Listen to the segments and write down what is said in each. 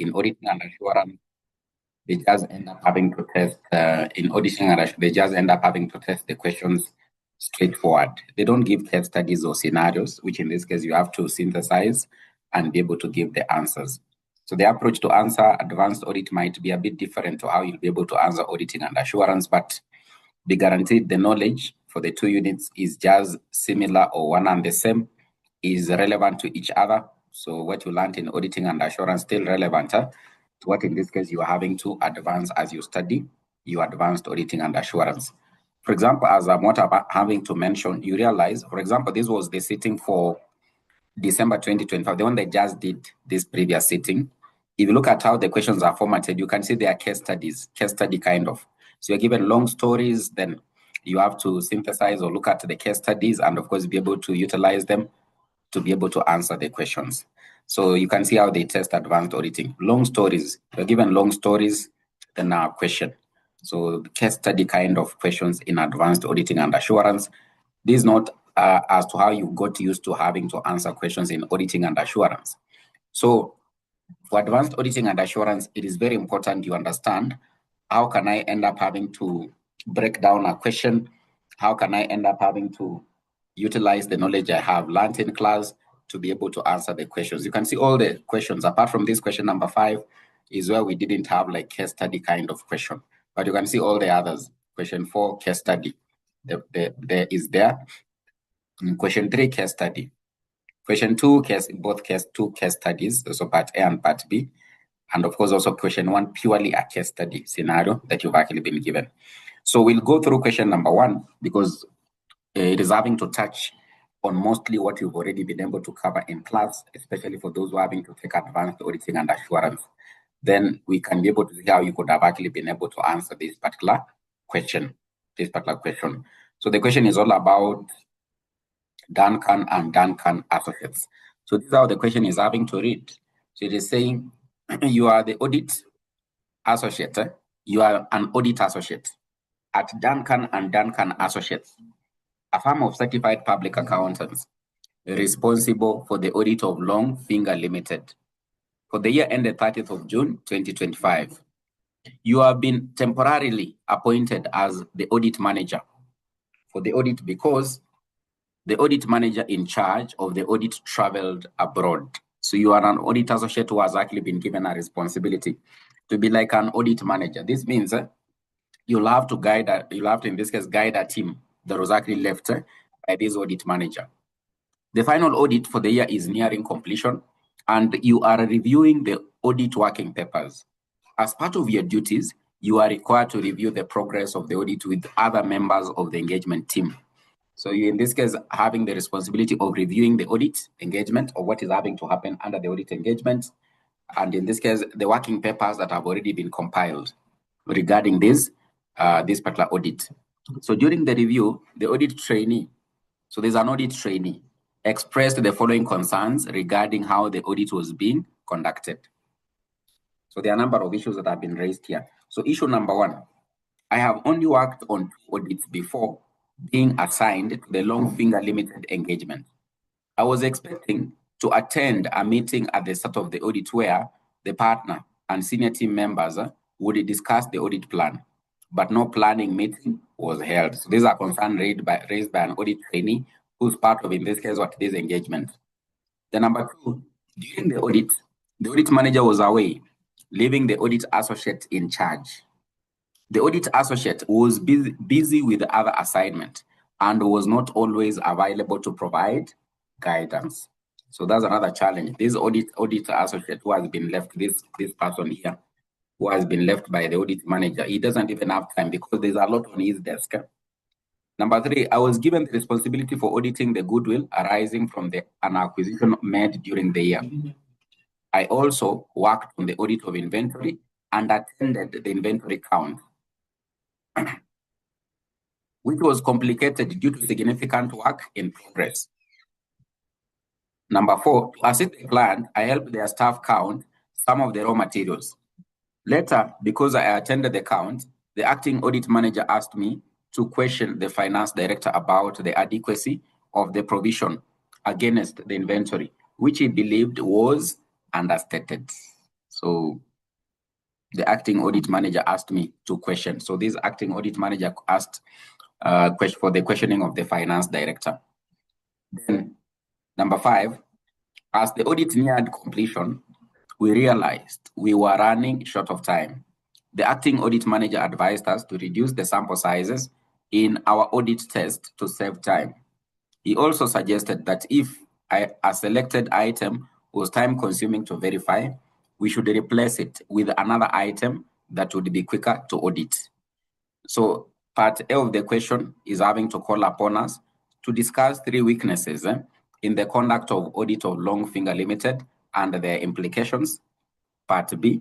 in auditing and assurance, they just end up having to test, they just end up having to test the questions straightforward. They don't give case studies or scenarios, which in this case you have to synthesize and be able to give the answers. So the approach to answer advanced audit might be a bit different to how you'll be able to answer auditing and assurance, but be guaranteed the knowledge for the two units is just similar or one and the same, is relevant to each other. So what you learned in auditing and assurance still relevant to what in this case you are having to advance as you study your advanced auditing and assurance. For example, as I'm having to mention, you realize, for example, this was the sitting for December 2025, the one that just did this previous sitting. If you look at how the questions are formatted, you can see they are case studies, case study kind of. So you're given long stories, then you have to synthesize or look at the case studies and of course be able to utilize them to be able to answer the questions. So you can see how they test advanced auditing. Long stories, you're given long stories, then a question. So the case study kind of questions in advanced auditing and assurance. This is not as to how you got used to having to answer questions in auditing and assurance. So for advanced auditing and assurance, it is very important you understand how can I end up having to break down a question? How can I end up having to utilize the knowledge I have learned in class to be able to answer the questions? You can see all the questions, apart from this question number 5, is where we didn't have like case study kind of question. But you can see all the others. Question 4, case study. There is there. Question 3, case study. Question 2, two case studies, so part A and part B. And of course, also question 1, purely a case study scenario that you've actually been given. So we'll go through question number 1 because it is having to touch on mostly what you've already been able to cover in class, especially for those who are having to take advanced auditing and assurance. Then we can be able to see how you could have actually been able to answer this particular question. So the question is all about Duncan and Duncan Associates. So this is how the question is having to read. So it is saying, you are the audit associate. You are an audit associate at Duncan and Duncan Associates, a firm of certified public accountants responsible for the audit of Long Finger Limited for the year ended 30th of June 2025. You have been temporarily appointed as the audit manager for the audit because the audit manager in charge of the audit traveled abroad. So you are an audit associate who has actually been given a responsibility to be like an audit manager. This means you'll have to in this case guide a team that was actually left by this audit manager. The final audit for the year is nearing completion, and you are reviewing the audit working papers. As part of your duties, you are required to review the progress of the audit with other members of the engagement team. So you, in this case, having the responsibility of reviewing the audit engagement or what is having to happen under the audit engagement. And in this case, the working papers that have already been compiled regarding this particular audit. So during the review, the audit trainee, so there's an audit trainee, expressed the following concerns regarding how the audit was being conducted. So there are a number of issues that have been raised here. So issue number 1, I have only worked on audits before being assigned to the Long Finger Limited engagement. I was expecting to attend a meeting at the start of the audit where the partner and senior team members would discuss the audit plan, but no planning meeting was held. So these are concerns raised by an audit trainee who's part of, in this case, what this engagement. The number 2, during the audit manager was away, leaving the audit associate in charge. The audit associate was busy with other assignment and was not always available to provide guidance. So that's another challenge. This audit associate who has been left, this person here, who has been left by the audit manager, he doesn't even have time because there's a lot on his desk. Number 3, I was given the responsibility for auditing the goodwill arising from an acquisition made during the year. I also worked on the audit of inventory and attended the inventory count, which was complicated due to significant work in progress. Number 4, to assist the client, I helped their staff count some of the raw materials. Later, because I attended the count, the acting audit manager asked me to question the finance director about the adequacy of the provision against the inventory, which he believed was understated. So the acting audit manager asked me 2 questions. So this acting audit manager asked for the questioning of the finance director. Then number 5, as the audit neared completion, we realized we were running short of time. The acting audit manager advised us to reduce the sample sizes in our audit test to save time. He also suggested that if a selected item was time-consuming to verify, we should replace it with another item that would be quicker to audit. So part A of the question is having to call upon us to discuss 3 weaknesses in the conduct of audit of Longfinger Limited and their implications. Part B,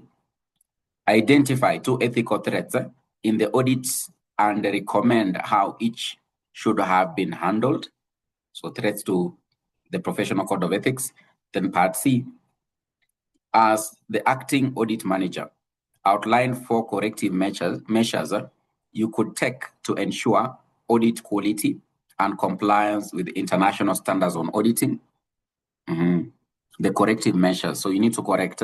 identify 2 ethical threats in the audits and recommend how each should have been handled. So threats to the professional code of ethics. Then part C, as the acting audit manager, outline 4 corrective measures you could take to ensure audit quality and compliance with international standards on auditing. The corrective measures. So you need to correct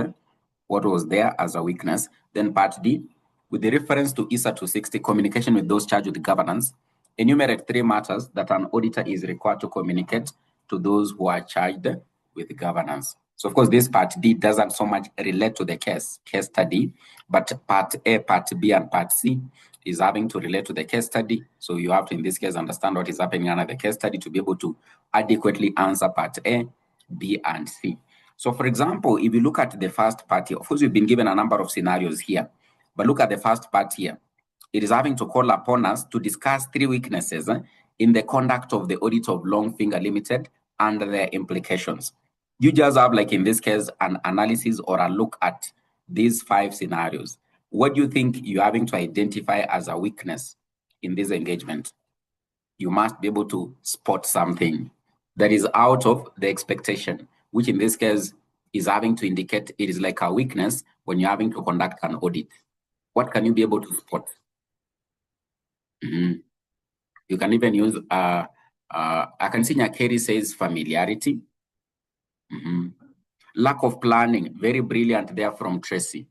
what was there as a weakness. Then part D, with the reference to ISA 260, communication with those charged with governance, enumerate 3 matters that an auditor is required to communicate to those who are charged with governance. So of course, this part D doesn't so much relate to the case study, but part A, part B, and part C is having to relate to the case study. So you have to, in this case, understand what is happening under the case study to be able to adequately answer part A, B, and C. So for example, if you look at the first part here, of course, we've been given a number of scenarios here, but look at the first part here. It is having to call upon us to discuss 3 weaknesses in the conduct of the audit of Longfinger Limited and their implications. You just have, like in this case, an analysis or a look at these 5 scenarios. What do you think you're having to identify as a weakness in this engagement? You must be able to spot something that is out of the expectation, which in this case is having to indicate it is like a weakness when you're having to conduct an audit. What can you be able to spot? You can even use, I can see Nyakeri says familiarity. Lack of planning, very brilliant there from Tracy.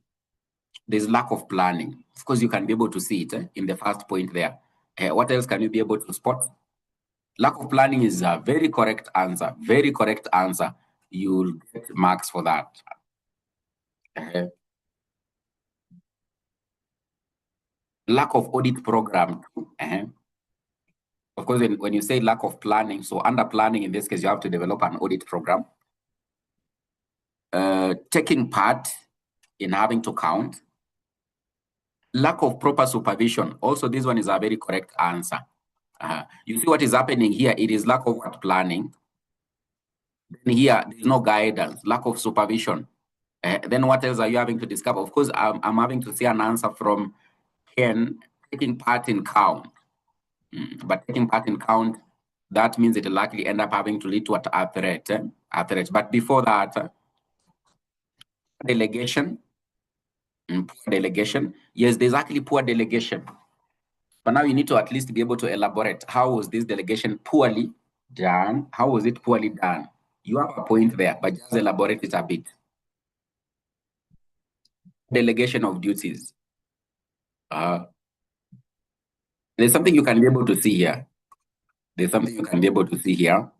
There's lack of planning. Of course, you can be able to see it in the first point there. What else can you be able to spot? Lack of planning is a very correct answer. Very correct answer. You'll get marks for that. Lack of audit program. Of course, when you say lack of planning, so under planning, in this case, you have to develop an audit program. Taking part in having to count. Lack of proper supervision. Also, this one is a very correct answer. You see what is happening here? It is lack of planning. Then here, there's no guidance, lack of supervision. Then what else are you having to discover? Of course, I'm having to see an answer from Ken, taking part in count. But taking part in count, that means it will likely end up having to lead to a threat. But before that, delegation. Poor delegation. Yes, there's actually poor delegation. But now you need to at least be able to elaborate. How was this delegation poorly done? How was it poorly done? You have a point there, but just elaborate it a bit. Delegation of duties. There's something you can be able to see here. There's something you can be able to see here.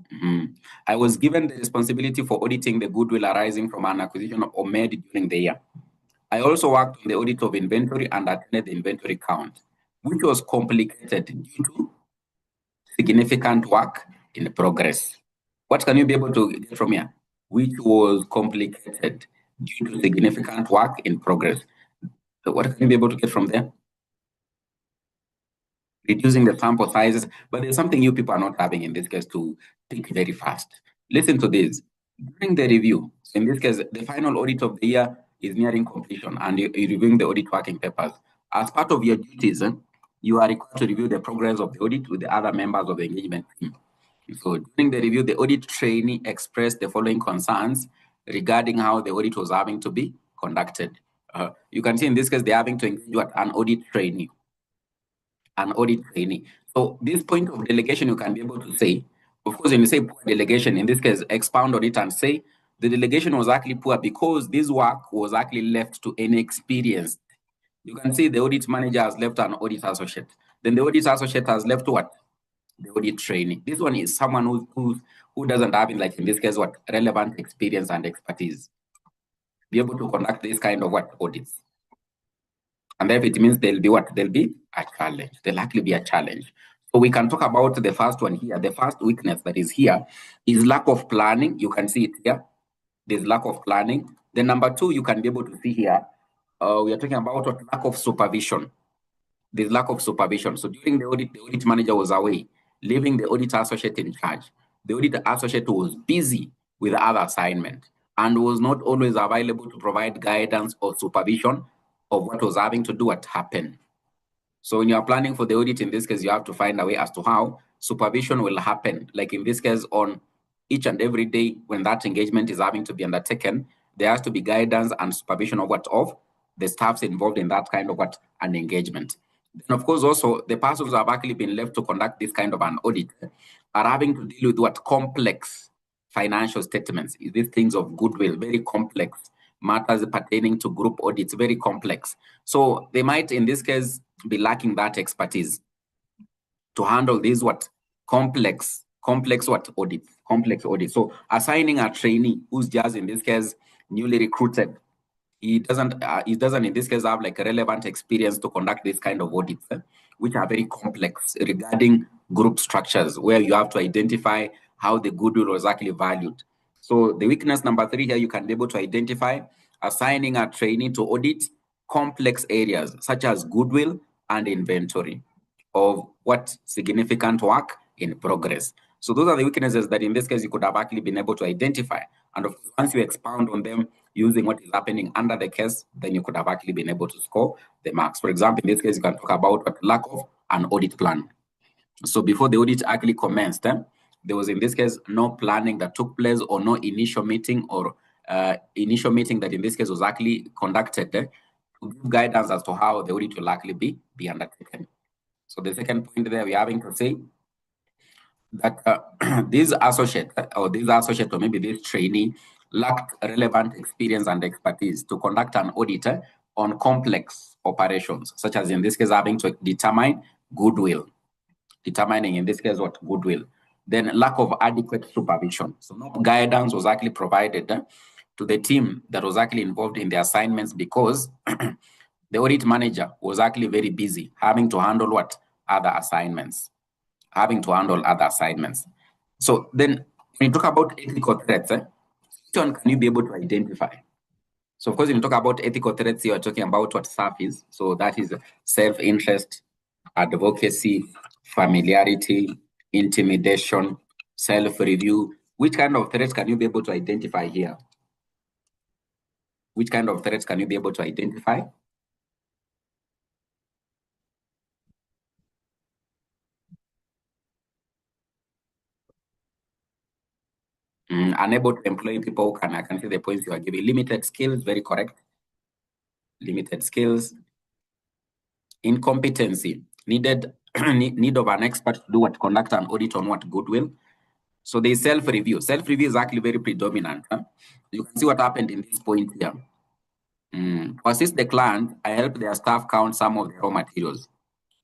I was given the responsibility for auditing the goodwill arising from an acquisition or made during the year. I also worked on the audit of inventory and attended the inventory count, which was complicated due to significant work in progress. What can you be able to get from here? Which was complicated due to significant work in progress. So what can you be able to get from there? Reducing the sample sizes, but there's something you people are not having in this case to think very fast. Listen to this. During the review, in this case, the final audit of the year is nearing completion and you're reviewing the audit working papers. As part of your duties, you are required to review the progress of the audit with the other members of the engagement team. So during the review, the audit trainee expressed the following concerns regarding how the audit was having to be conducted. You can see in this case, they're having to engage with an audit trainee. So this point of delegation, you can be able to say, of course, when you say poor delegation, in this case, expound on it and say, The delegation was actually poor because this work was actually left to inexperienced. You can see the audit manager has left an audit associate. Then the audit associate has left what? The audit trainee. This one is someone who doesn't have, like in this case, what? Relevant experience and expertise. Be able to conduct this kind of what? Audits. And then it means there'll be what? There'll be a challenge. There'll actually be a challenge. So we can talk about the first one here. The first weakness that is here is lack of planning. You can see it here. There's lack of planning. Then number two, you can be able to see here, we are talking about what? Lack of supervision. There's lack of supervision. So during the audit manager was away, leaving the audit associate in charge. The audit associate was busy with other assignment and was not always available to provide guidance or supervision of what was having to do what happened. So when you are planning for the audit, in this case, you have to find a way as to how supervision will happen. Like in this case, on each and every day when that engagement is having to be undertaken, there has to be guidance and supervision of what? Of the staffs involved in that kind of what? An engagement. And of course, also, the persons who have actually been left to conduct this kind of an audit are having to deal with what? Complex financial statements. These things of goodwill, very complex. Matters pertaining to group audits, very complex. So they might, in this case, be lacking that expertise to handle these what? Complex what? Audits, complex audits. So assigning a trainee who's just, in this case, newly recruited, he doesn't in this case have like a relevant experience to conduct this kind of audits, which are very complex regarding group structures, where you have to identify how the goodwill was actually valued. So the weakness number three here, you can be able to identify assigning a trainee to audit complex areas such as goodwill and inventory of what? Significant work in progress. So those are the weaknesses that in this case you could have actually been able to identify. And of course, once you expound on them using what is happening under the case, then you could have actually been able to score the marks. For example, in this case, you can talk about what? Lack of an audit plan. So before the audit actually commenced, there was, in this case, no planning that took place, or no initial meeting, or initial meeting that in this case was actually conducted to give guidance as to how the audit will actually be undertaken. So the second point there, we're having to say that this associate or maybe this trainee lacked relevant experience and expertise to conduct an audit on complex operations, such as in this case having to determine goodwill, determining in this case what? Goodwill. Then lack of adequate supervision. So no guidance was actually provided to the team that was actually involved in the assignments, because the audit manager was actually very busy having to handle what? Other assignments. So then when you talk about ethical threats, which one can you be able to identify? So of course, when you talk about ethical threats, you are talking about what SAF is. So that is self-interest, advocacy, familiarity, intimidation, self-review. Which kind of threats can you be able to identify here? Which kind of threats can you be able to identify? Unable to employ people. I can see the points you are giving. Limited skills, very correct. Limited skills. Incompetency, need of an expert to do what? Conduct an audit on what? Goodwill. So there's self-review. Self-review is actually very predominant. You can see what happened in this point here. To assist the client, I helped their staff count some of the raw materials.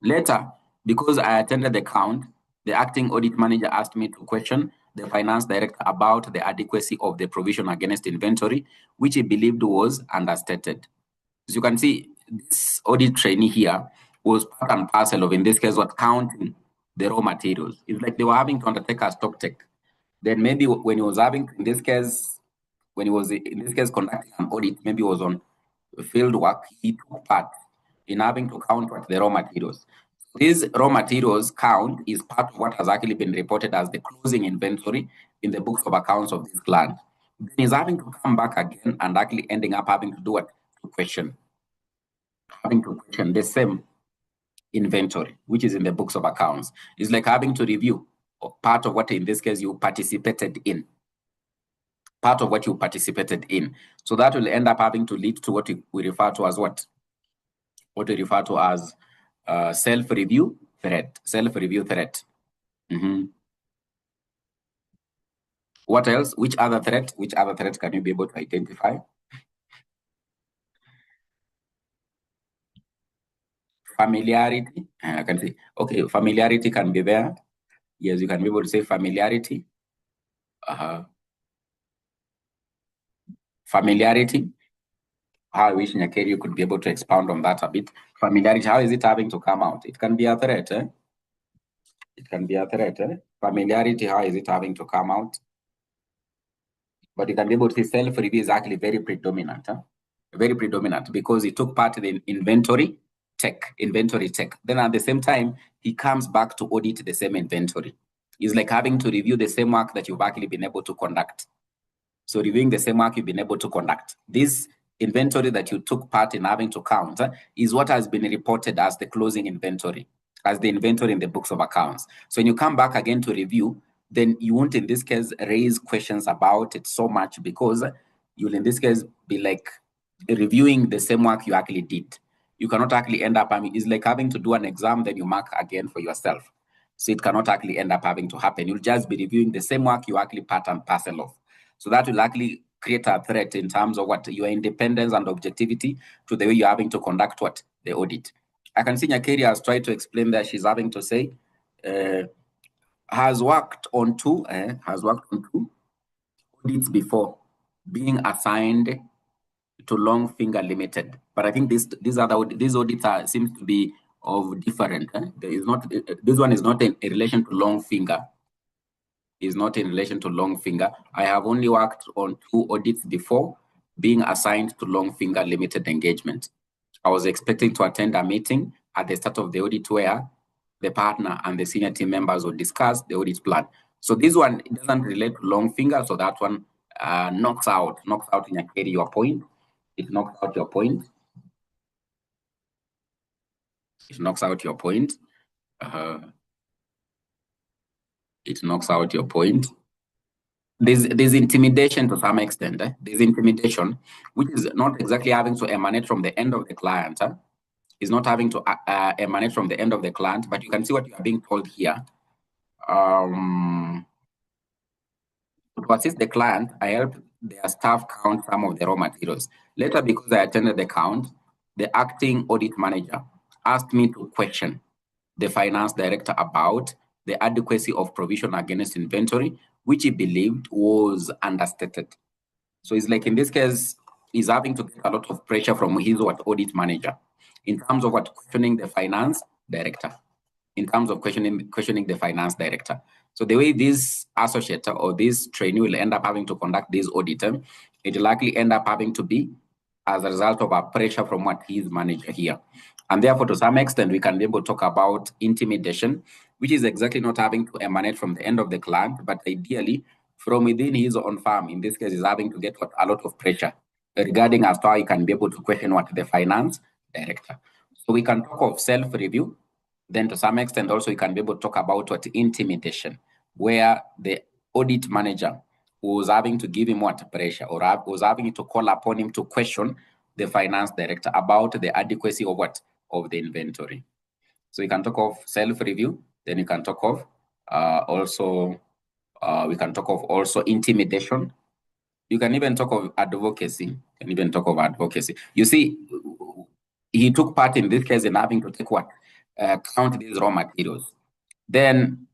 Later, because I attended the count, the acting audit manager asked me to question the finance director about the adequacy of the provision against inventory, which he believed was understated. As you can see, this audit trainee here was part and parcel of, in this case, what? Counting the raw materials. It's like they were having to undertake a stock check. Then maybe when he was having, in this case, conducting an audit, maybe it was on field work, he took part in having to count what? The raw materials. This raw materials count is part of what has actually been reported as the closing inventory in the books of accounts of this client. Then he's having to come back again and actually ending up having to do what? Having to question the same inventory, which is in the books of accounts. It's like having to review part of what, in this case, you participated in. Part of what you participated in. So that will end up having to lead to what we refer to as what? What we refer to as self-review threat. Self-review threat. What else? Which other threat? Which other threat can you be able to identify? Familiarity. I can see. Okay, familiarity can be there. Yes, you can be able to say familiarity. Familiarity. How I wish Nyakeri you could be able to expound on that a bit. Familiarity, how is it having to come out? It can be a threat. It can be a threat. Familiarity, how is it having to come out? But you can be able to see self-review is actually very predominant. Very predominant because he took part in inventory check. Then at the same time, he comes back to audit the same inventory. It's like having to review the same work that you've actually been able to conduct. So reviewing the same work you've been able to conduct. This inventory that you took part in having to count is what has been reported as the closing inventory, as the inventory in the books of accounts. So when you come back again to review, then you won't in this case raise questions about it so much because you'll in this case be like reviewing the same work you actually did. You cannot actually end up, it's like having to do an exam, then you mark again for yourself. So it cannot actually end up having to happen. You'll just be reviewing the same work you actually part and parcel of. So that will actually create a threat in terms of what your independence and objectivity to the way you're having to conduct what the audit. I can see Nyakeri has tried to explain that she's having to say, has worked on two audits before being assigned to Long Finger Limited. But I think these audits seems to be of different. There is not this one is not in relation to Long Finger. Is not in relation to Long Finger. I have only worked on two audits before being assigned to Long Finger Limited engagement. I was expecting to attend a meeting at the start of the audit where the partner and the senior team members will discuss the audit plan. So this one it doesn't relate to Long Finger, so that one knocks out in your point. It knocks out your point. It knocks out your point. It knocks out your point. There's intimidation to some extent. There's intimidation, which is not exactly having to emanate from the end of the client. It's not having to emanate from the end of the client, but you can see what you are being told here. To assist the client, I helped their staff count some of the raw materials. Later, because I attended the count, the acting audit manager asked me to question the finance director about the adequacy of provision against inventory, which he believed was understated. So it's like in this case, he's having to get a lot of pressure from his audit manager in terms of questioning the finance director. In terms of questioning the finance director. So the way this associate or this trainee will end up having to conduct this audit, it will likely end up having to be as a result of a pressure from his manager here. And therefore, to some extent, we can be able to talk about intimidation, which is exactly not having to emanate from the end of the client, but ideally from within his own firm. In this case, is having to get a lot of pressure regarding as to how he can be able to question the finance director. So we can talk of self-review. Then to some extent also you can be able to talk about intimidation, where the audit manager was having to give him pressure, or was having to call upon him to question the finance director about the adequacy of of the inventory. So you can talk of self-review, then you can talk of also intimidation. You can even talk of advocacy. You see, he took part in this case in having to take count these raw materials. Then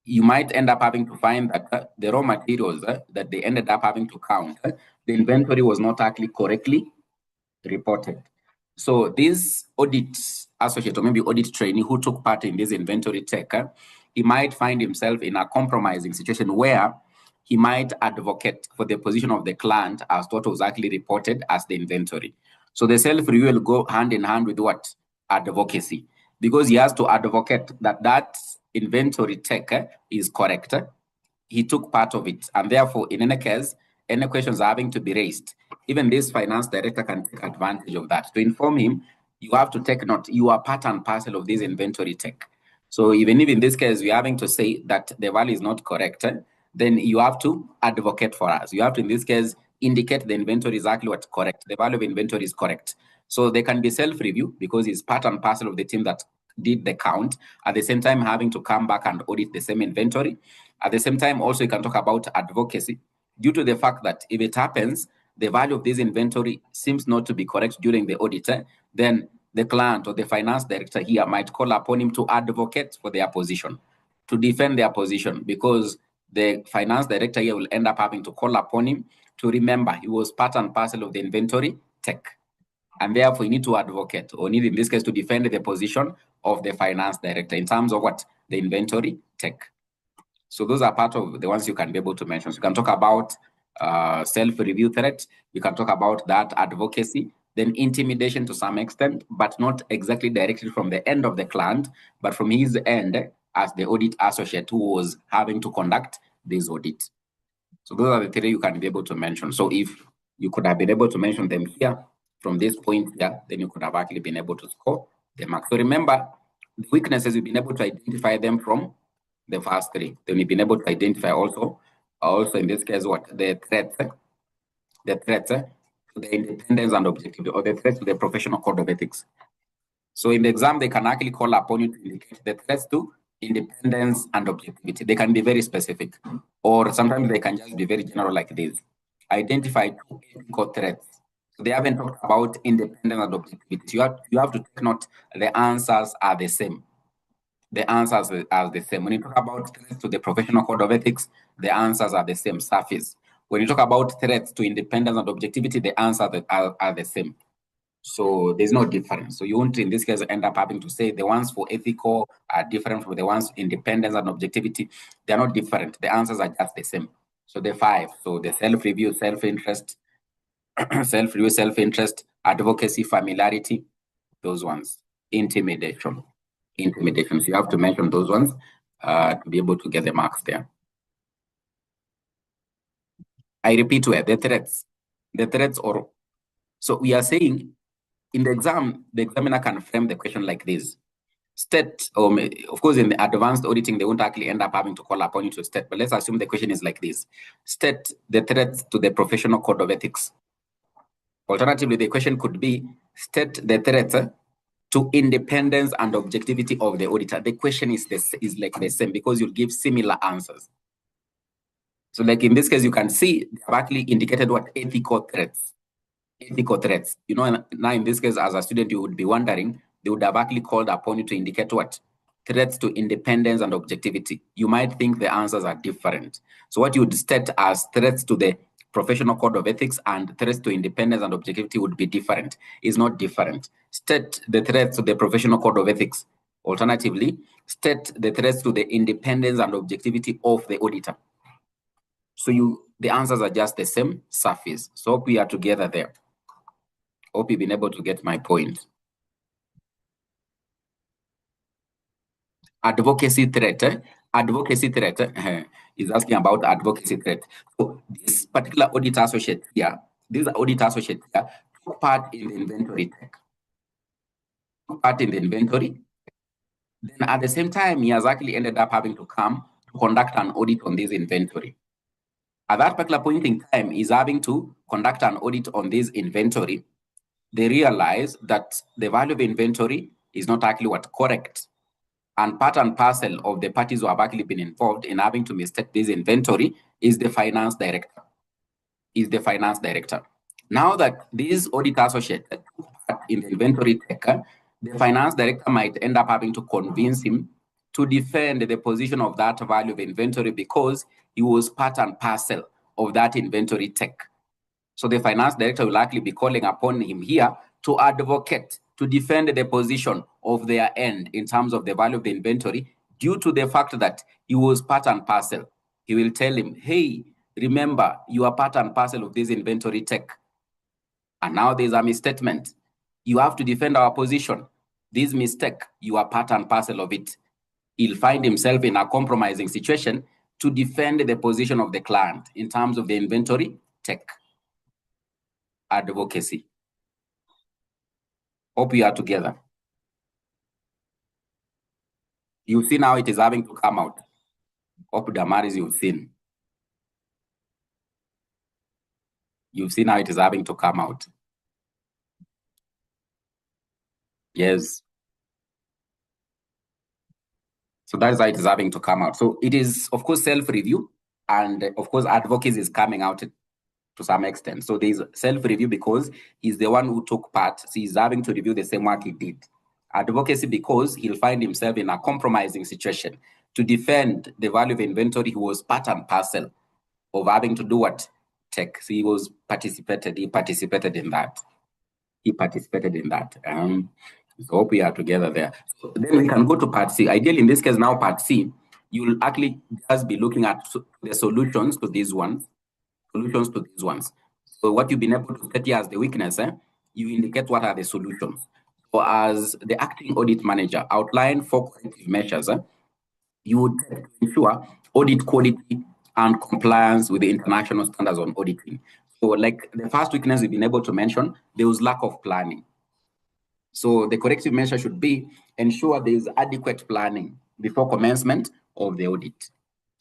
you might end up having to find that the raw materials that they ended up having to count, the inventory was not actually correctly reported. So this audit associate or maybe audit trainee who took part in this inventory check, he might find himself in a compromising situation where he might advocate for the position of the client as what was actually reported as the inventory. So the self-review will go hand in hand with advocacy, because he has to advocate that inventory check is correct. He took part of it, and therefore, in any case, any questions are having to be raised. Even this finance director can take advantage of that. To inform him, you have to take note, you are part and parcel of this inventory check. So even if in this case, we're having to say that the value is not correct, then you have to advocate for us. You have to, in this case, indicate the inventory is exactly what's correct. The value of inventory is correct. So they can be self-review because it's part and parcel of the team that did the count, at the same time having to come back and audit the same inventory. At the same time, also you can talk about advocacy, due to the fact that if it happens, the value of this inventory seems not to be correct during the audit, then the client or the finance director here might call upon him to advocate for their position, to defend their position, because the finance director here will end up having to call upon him to remember he was part and parcel of the inventory tech. And therefore, you need to advocate, or need in this case to defend the position of the finance director in terms of what? The inventory tech. So those are part of the ones you can be able to mention. So you can talk about self-review threat, you can talk about that advocacy, then intimidation to some extent, but not exactly directly from the end of the client, but from his end as the audit associate who was having to conduct this audit. So those are the three you can be able to mention. So if you could have been able to mention them here from this point here, then you could have actually been able to score the mark. So remember, the weaknesses, you've been able to identify them from the first three. Then you've been able to identify also in this case, what? The threats to the independence and objectivity, or the threats to the professional code of ethics. So in the exam, they can actually call upon you to indicate the threats to independence and objectivity. They can be very specific, or sometimes they can just be very general like this. Identify two ethical threats. So they haven't talked about independence and objectivity. You have to take note, the answers are the same. The answers are the same. When you talk about threats to the professional code of ethics, the answers are the same, surface. When you talk about threats to independence and objectivity, the answers are the same. So there's no difference. So you won't, in this case, end up having to say the ones for ethical are different from the ones independence and objectivity. They're not different. The answers are just the same. So the five. So the self-review, self-interest, self-review, self-interest, advocacy, familiarity, those ones. Intimidation. So you have to mention those ones to be able to get the marks there. I repeat, where the threats. So we are saying in the exam, the examiner can frame the question like this. State, of course, in the advanced auditing, they won't actually end up having to call upon you to state, but let's assume the question is like this. State the threats to the professional code of ethics. Alternatively, the question could be, state the threats to independence and objectivity of the auditor. The question is like the same, because you'll give similar answers. So like in this case, you can see they have actually indicated what? Ethical threats. Ethical threats. You know, now in this case, as a student, you would be wondering, they would have actually called upon you to indicate what? Threats to independence and objectivity. You might think the answers are different. So what you would state as threats to the professional code of ethics and threats to independence and objectivity would be different. It's not different. State the threats to the professional code of ethics. Alternatively, state the threats to the independence and objectivity of the auditor. So the answers are just the same surface. So hope we are together there. Hope you've been able to get my point. Advocacy threat. Advocacy threat is asking about advocacy threat. So this particular audit associate here, took part in the inventory tech. Then at the same time, he has actually ended up having to come to conduct an audit on this inventory. At that particular point in time, he's having to conduct an audit on this inventory. They realize that the value of inventory is not actually correct. And part and parcel of the parties who have actually been involved in having to mistake this inventory is the finance director. Now that this audit associate took part in the inventory tech, the finance director might end up having to convince him to defend the position of that value of inventory because he was part and parcel of that inventory tech. So the finance director will likely be calling upon him here to advocate, to defend the position of their end in terms of the value of the inventory, due to the fact that he was part and parcel. He will tell him, hey, remember, you are part and parcel of this inventory tech. And now there's a misstatement. You have to defend our position. This mistake, you are part and parcel of it. He'll find himself in a compromising situation to defend the position of the client in terms of the inventory tech. Advocacy. Hope we are together. You see now it is having to come out. Hope Damaris, you've seen. You've seen how it is having to come out. Yes. So that's how it is having to come out. So it is, of course, self-review, and of course, advocacy is coming out to some extent. So there's self-review because he's the one who took part. So he's having to review the same work he did. Advocacy because he'll find himself in a compromising situation. To defend the value of inventory, he was part and parcel of having to do what? Tech. So he participated in that. He participated in that. So hope we are together there. So then we can go to part C. Ideally, in this case, now part C, you'll actually just be looking at the solutions to these ones. So what you've been able to set here as the weakness, you indicate what are the solutions. So as the acting audit manager, outline 4 corrective measures you would ensure audit quality and compliance with the international standards on auditing. So like the first weakness we've been able to mention, there was lack of planning. So the corrective measure should be ensure there is adequate planning before commencement of the audit.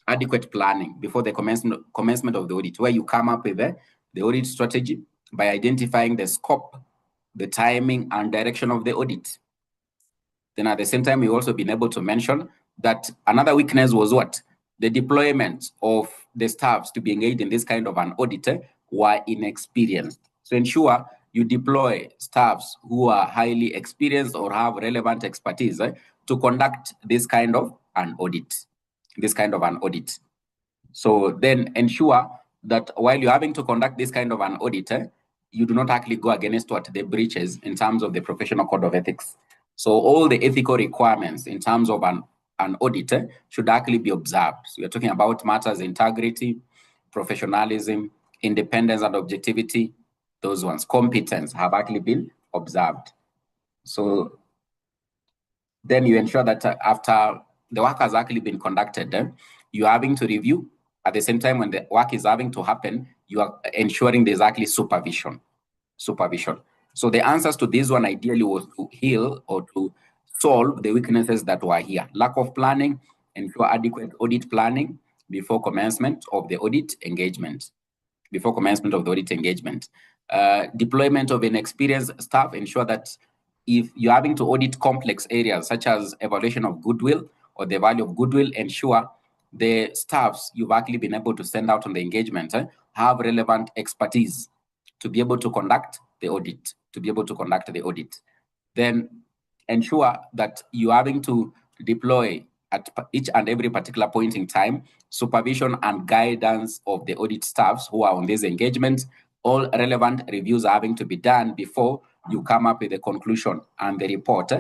Adequate planning before the commencement of the audit, where you come up with the audit strategy by identifying the scope, the timing, and direction of the audit. Then at the same time, we've also been able to mention that another weakness was what? The deployment of the staffs to be engaged in this kind of an audit were inexperienced. So ensure you deploy staffs who are highly experienced or have relevant expertise to conduct this kind of an audit. So then ensure that while you're having to conduct this kind of an audit, you do not actually go against what the breaches in terms of the professional code of ethics. So all the ethical requirements in terms of an audit should actually be observed. So we're talking about matters integrity, professionalism, independence and objectivity, those ones. Competence have actually been observed. So then you ensure that after the work has actually been conducted, you're having to review. At the same time, when the work is having to happen, you are ensuring there's actually supervision. So the answers to this one ideally was to heal or to solve the weaknesses that were here. Lack of planning, ensure adequate audit planning before commencement of the audit engagement. Deployment of inexperienced staff, ensure that if you're having to audit complex areas such as evaluation of goodwill or the value of goodwill, ensure the staffs you've actually been able to send out on the engagement have relevant expertise to be able to conduct the audit. Then ensure that you're having to deploy at each and every particular point in time supervision and guidance of the audit staffs who are on this engagement. All relevant reviews are having to be done before you come up with a conclusion and the report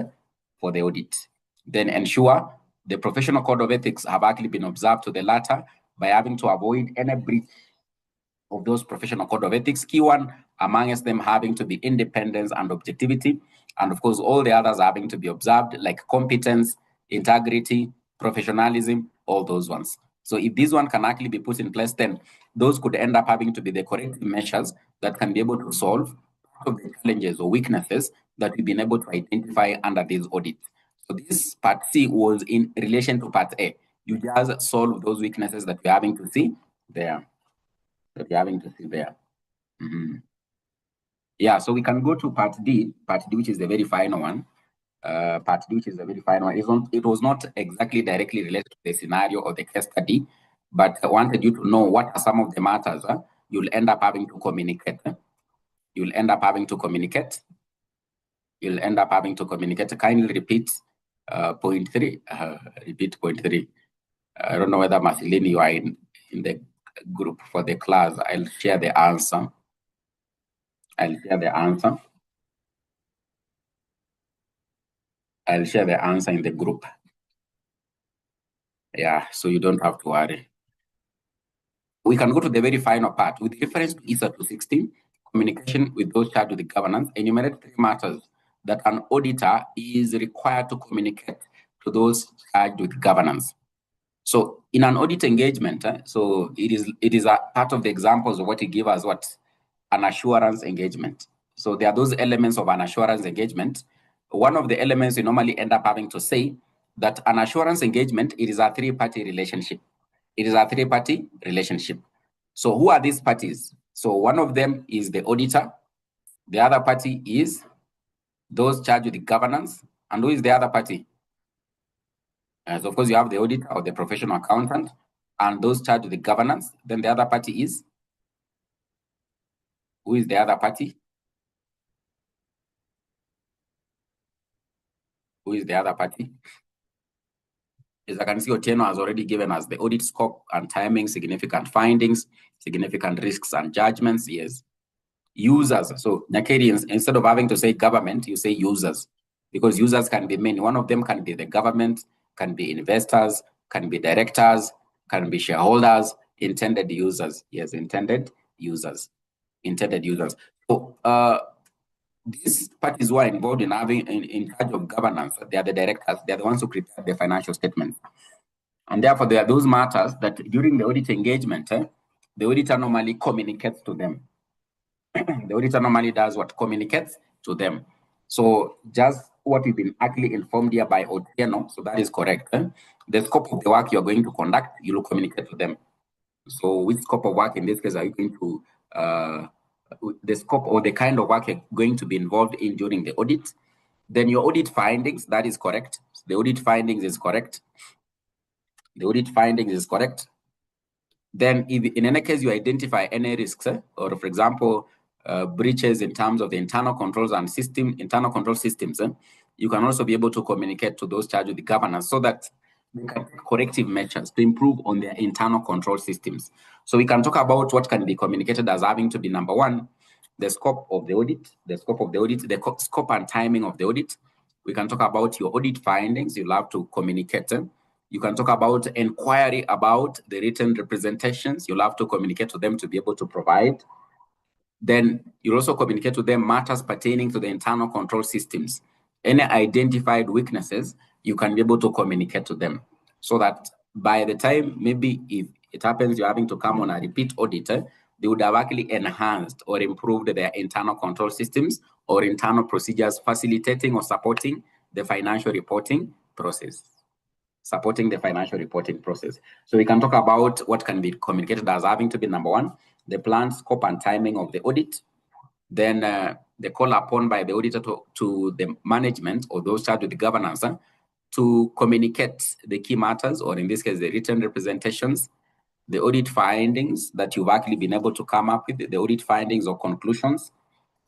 for the audit. Then ensure the professional code of ethics have actually been observed to the latter by having to avoid any breach of those professional code of ethics. Key one amongst them having to be independence and objectivity. And of course, all the others having to be observed, like competence, integrity, professionalism, all those ones. So if this one can actually be put in place, then those could end up having to be the corrective measures that can be able to solve part of the challenges or weaknesses that we've been able to identify under this audit. So this part C was in relation to part A. You just solve those weaknesses that we're having to see there. Yeah, so we can go to part D, which is the very final one. It was not exactly directly related to the scenario or the case study, but I wanted you to know what are some of the matters you'll end up having to communicate. Kindly repeat point 3. Repeat point 3. I don't know whether Marceline, you are in the group for the class. I'll share the answer. I'll share the answer in the group. Yeah, so you don't have to worry. We can go to the very final part. With reference to ISA 216, communication with those charged with the governance, enumerate 3 matters that an auditor is required to communicate to those charged with governance. So in an audit engagement, so it is a part of the examples of what you give us an assurance engagement. So there are those elements of an assurance engagement. One of the elements you normally end up having to say that an assurance engagement, it is a 3-party relationship. So who are these parties? So one of them is the auditor. The other party is those charged with the governance. And who is the other party? So of course, you have the auditor or the professional accountant, and those charged with the governance. Then the other party is? Who is the other party? Who is the other party? As I can see, Otieno has already given us the audit scope and timing, significant findings, significant risks and judgments. Yes. Users. So Nyakerians, instead of having to say government, you say users, because users can be many. One of them can be the government, can be investors, can be directors, can be shareholders, intended users. Yes, intended users. Intended users. So these parties who are involved in having in charge of governance, they are the directors, they are the ones who prepare the financial statements. And therefore, there are those matters that during the audit engagement, the auditor normally communicates to them. The auditor normally does what? Communicates to them. So just what we've been actually informed here by Otieno, so that is correct. The scope of the work you're going to conduct, you will communicate to them. So which scope of work in this case are you going to, the scope or the kind of work you're going to be involved in during the audit? Then your audit findings, that is correct. The audit findings is correct. The audit findings is correct. Then if in any case you identify any risks, or for example, breaches in terms of the internal controls and internal control systems, you can also be able to communicate to those charged with the governance so that they can take corrective measures to improve on their internal control systems. So we can talk about what can be communicated as having to be number one, the scope of the audit, the scope and timing of the audit. We can talk about your audit findings. You'll have to communicate. You can talk about inquiry about the written representations. You'll have to communicate to them to be able to provide. Then you'll also communicate to them matters pertaining to the internal control systems. Any identified weaknesses, you can be able to communicate to them so that by the time, maybe if it happens you're having to come on a repeat auditor, they would have actually enhanced or improved their internal control systems or internal procedures, facilitating or supporting the financial reporting process. Supporting the financial reporting process. So we can talk about what can be communicated as having to be number one, the plan, scope, and timing of the audit. Then the call upon by the auditor to the management or those charged with the governance to communicate the key matters, or in this case, the written representations, the audit findings that you've actually been able to come up with, the audit findings or conclusions,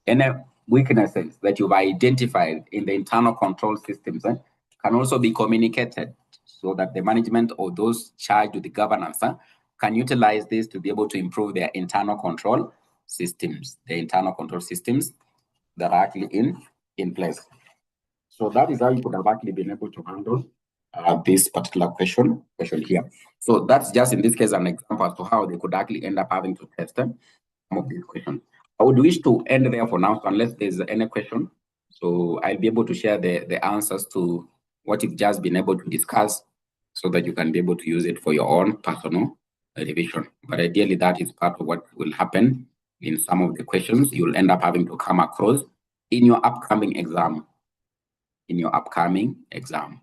any weaknesses that you've identified in the internal control systems can also be communicated so that the management or those charged with the governance can utilize this to be able to improve their internal control systems, the internal control systems that are actually in place. So that is how you could have actually been able to handle this particular question here. So that's just in this case an example as to how they could actually end up having to test some of these questions. I would wish to end there for now, so unless there's any question. So I'll be able to share the answers to what you've just been able to discuss so that you can be able to use it for your own personal revision. But ideally, that is part of what will happen in some of the questions you'll end up having to come across in your upcoming exam. In your upcoming exam.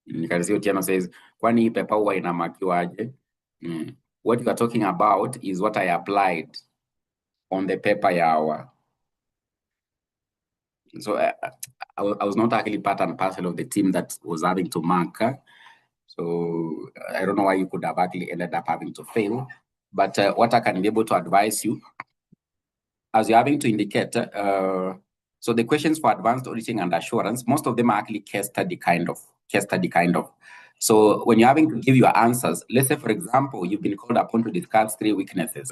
Nikasi Otieno says, kwani hii pepa huwa inamakiwaje? What you are talking about is what I applied on the paper yawa. So I was not actually part and parcel of the team that was having to mark. So I don't know why you could have actually ended up having to fail. But what I can be able to advise you, as you're having to indicate, so the questions for advanced auditing and assurance, most of them are actually case study kind of. So when you're having to give your answers, let's say, for example, you've been called upon to discuss 3 weaknesses.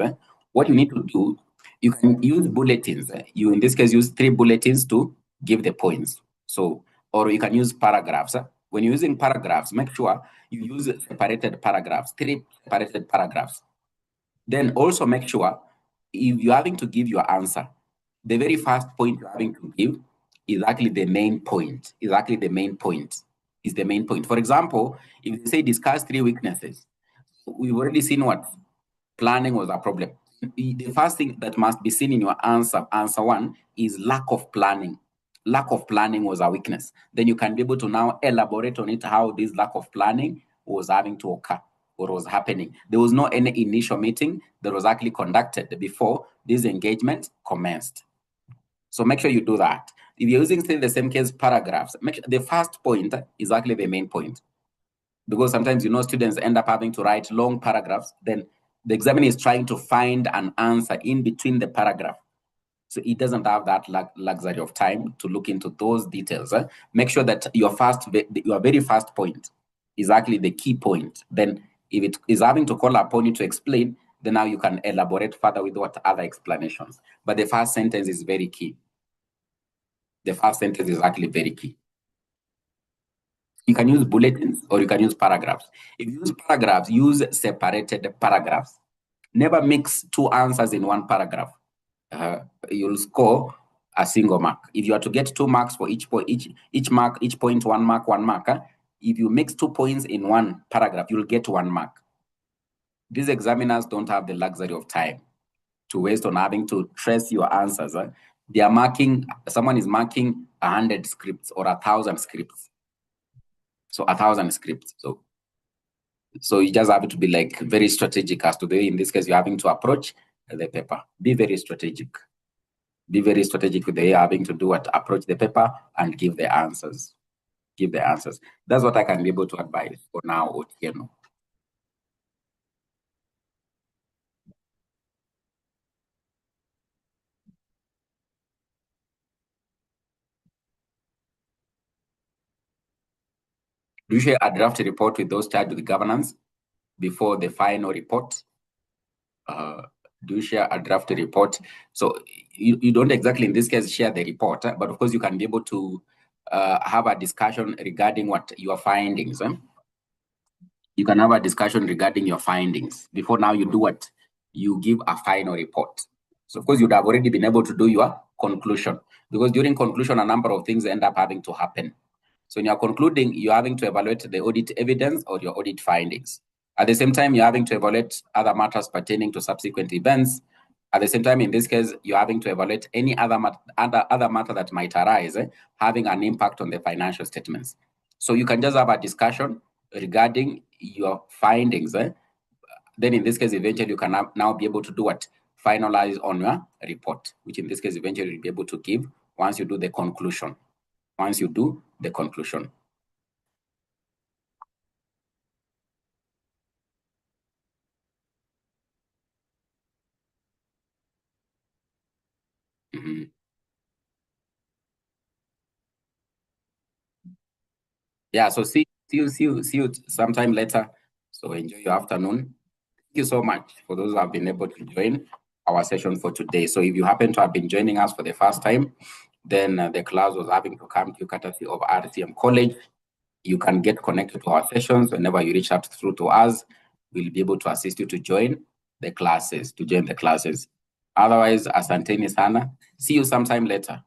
What you need to do, you can use bulletins. You, in this case, use 3 bulletins to give the points. So, or you can use paragraphs. When you're using paragraphs, make sure you use separated paragraphs, 3 separated paragraphs. Then also make sure if you're having to give your answer, the very first point you're having to give is actually the main point. Is the main point. For example, if you say discuss 3 weaknesses, we've already seen what planning was a problem. The first thing that must be seen in your answer 1 is lack of planning. lack of planning was a weakness. Then you can be able to now elaborate on it, how this lack of planning was having to occur or was happening. There was no any initial meeting that was actually conducted before this engagement commenced. So make sure you do that. If you're using still the same case paragraphs, make sure the first point is actually the main point. Because sometimes, students end up having to write long paragraphs. Then the examiner is trying to find an answer in between the paragraph. So it doesn't have that luxury of time to look into those details. Make sure that your very first point is actually the key point. Then if it is having to call upon you to explain, then now you can elaborate further with what other explanations. But the first sentence is very key. The first sentence is actually very key. You can use bulletins or you can use paragraphs. If you use paragraphs, use separated paragraphs. Never mix two answers in one paragraph. You'll score a single mark. If you are to get 2 marks for each point, each point 1 mark, 1 mark. If you mix 2 points in one paragraph, you'll get 1 mark. These examiners don't have the luxury of time to waste on having to trace your answers. They are marking, someone is marking 100 scripts or 1,000 scripts. So 1,000 scripts. So you just have to be like very strategic as to the way, in this case, you're having to approach the paper. Be very strategic. Be very strategic with the way you're having to do what, approach the paper and give the answers. Give the answers. That's what I can be able to advise for now, Otieno. Do you share a draft report with those charged with governance before the final report? Do you share a draft report? So you don't exactly, in this case, share the report, but of course you can be able to have a discussion regarding what your findings. You can have a discussion regarding your findings before now you do what? You give a final report. So of course you'd have already been able to do your conclusion, because during conclusion, a number of things end up having to happen. So when you're concluding, you're having to evaluate the audit evidence or your audit findings. At the same time, you're having to evaluate other matters pertaining to subsequent events. At the same time, in this case, you're having to evaluate any other matter that might arise, having an impact on the financial statements. So you can just have a discussion regarding your findings. Then in this case, eventually you can now be able to do what? Finalize on your report, which in this case, eventually you'll be able to give once you do the conclusion. Once you do the conclusion. Mm-hmm. Yeah, so see you sometime later. So enjoy your afternoon. Thank you so much for those who have been able to join our session for today. So if you happen to have been joining us for the first time, then the class was having to come to you courtesy of RCM College. You can get connected to our sessions whenever you reach out through to us. We'll be able to assist you to join the classes, Otherwise, asanteni sana. See you sometime later.